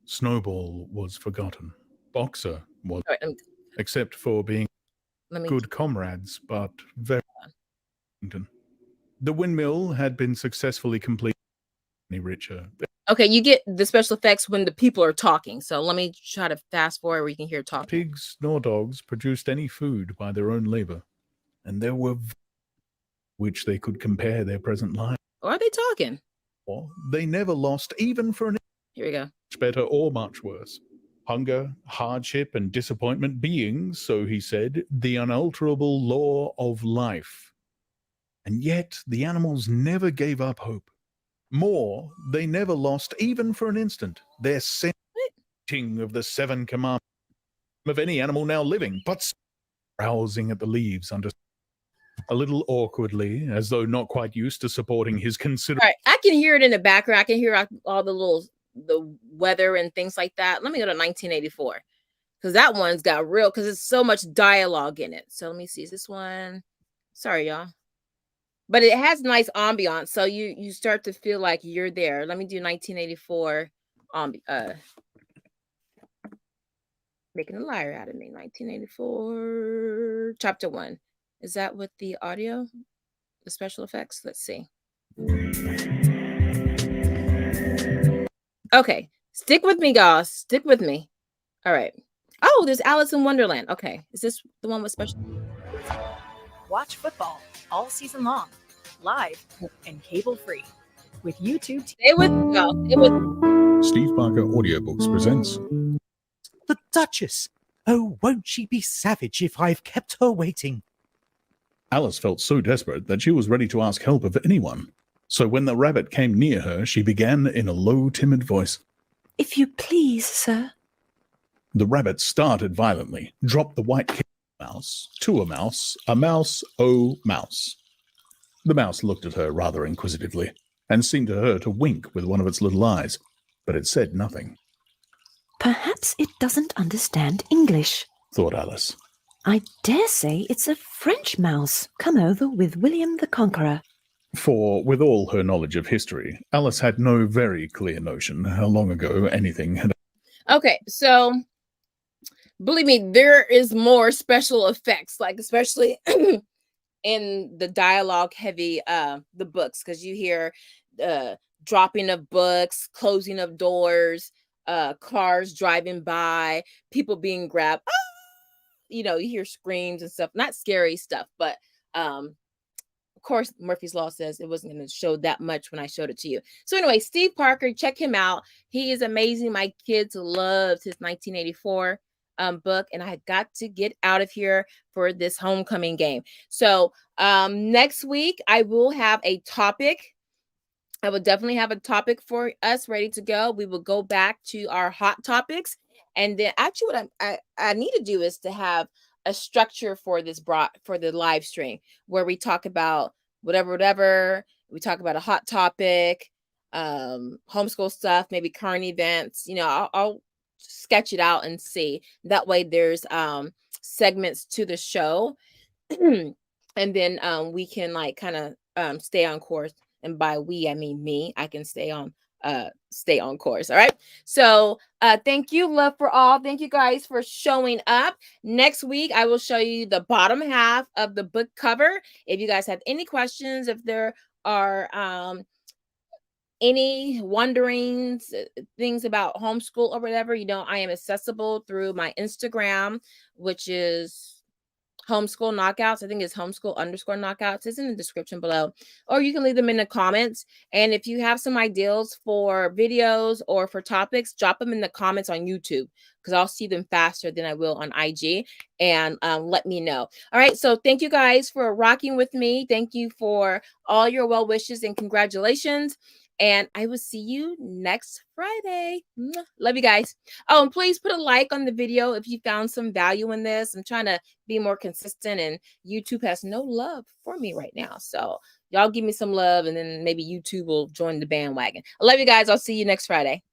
Snowball was forgotten. Boxer was, except for being good comrades, but very... The windmill had been successfully completed. Richer. Okay, you get the special effects when the people are talking. So let me try to fast forward where you can hear talking. Pigs nor dogs produced any food by their own labor, and there were which they could compare their present lives. Or are they talking? Or they never lost even for an Here we go. much better or much worse. Hunger, hardship, and disappointment being, so he said, the unalterable law of life. And yet the animals never gave up hope. More, they never lost, even for an instant, their sensing of the 7 commandments of any animal now living, but browsing at the leaves under a little awkwardly, as though not quite used to supporting his considerable. All right, I can hear it in the background. I can hear all the weather and things like that. Let me go to 1984 because that one's got real, because it's so much dialogue in it. So let me see. Is this one? Sorry, y'all. But it has nice ambiance, so you start to feel like you're there. Let me do 1984 making a liar out of me. 1984 chapter 1. Is that with the audio? The special effects? Let's see. Okay, stick with me, guys. Stick with me. All right. Oh, there's Alice in Wonderland. Okay, is this the one with special? Watch football all season long, live and cable free with YouTube. Stay with me, y'all. Stay with me. Steve Parker Audiobooks presents The Duchess. Oh, won't she be savage if I've kept her waiting? Alice felt so desperate that she was ready to ask help of anyone. So when the rabbit came near her, she began in a low, timid voice. If you please, sir. The rabbit started violently, dropped the white mouse, to a mouse, oh mouse. The mouse looked at her rather inquisitively, and seemed to her to wink with one of its little eyes, but it said nothing. Perhaps it doesn't understand English, Thought Alice. I dare say it's a French mouse come over with William the Conqueror. For, with all her knowledge of history, Alice had no very clear notion how long ago anything had. Okay, so believe me, there is more special effects, like especially in the dialogue heavy the books, because you hear dropping of books, closing of doors, cars driving by, people being grabbed. You know, you hear screams and stuff, not scary stuff, but of course, Murphy's Law says it wasn't going to show that much when I showed it to you. So anyway, Steve Parker, check him out. He is amazing. My kids loved his 1984 book, and I got to get out of here for this homecoming game. So next week, I will have a topic. I will definitely have a topic for us ready to go. We will go back to our hot topics. And then actually what I need to do is to have a structure for the live stream where we talk about whatever. We talk about a hot topic, homeschool stuff, maybe current events. You know, I'll sketch it out and see. That way there's segments to the show. And then we can like kind of stay on course. And by we, I mean me. I can stay on course. All right. So thank you, love for all. Thank you guys for showing up. Next week, I will show you the bottom half of the book cover. If you guys have any questions, if there are any wonderings, things about homeschool or whatever, you know, I am accessible through my Instagram, which is Homeschool Knockouts. I think it's homeschool_knockouts. It's in the description below. Or you can leave them in the comments. And if you have some ideas for videos or for topics, drop them in the comments on YouTube, because I'll see them faster than I will on IG. And let me know. All right. So thank you guys for rocking with me. Thank you for all your well wishes and congratulations. And I will see you next Friday. Love you guys. Oh, and please put a like on the video if you found some value in this. I'm trying to be more consistent, and YouTube has no love for me right now. So y'all give me some love, and then maybe YouTube will join the bandwagon. I love you guys. I'll see you next Friday.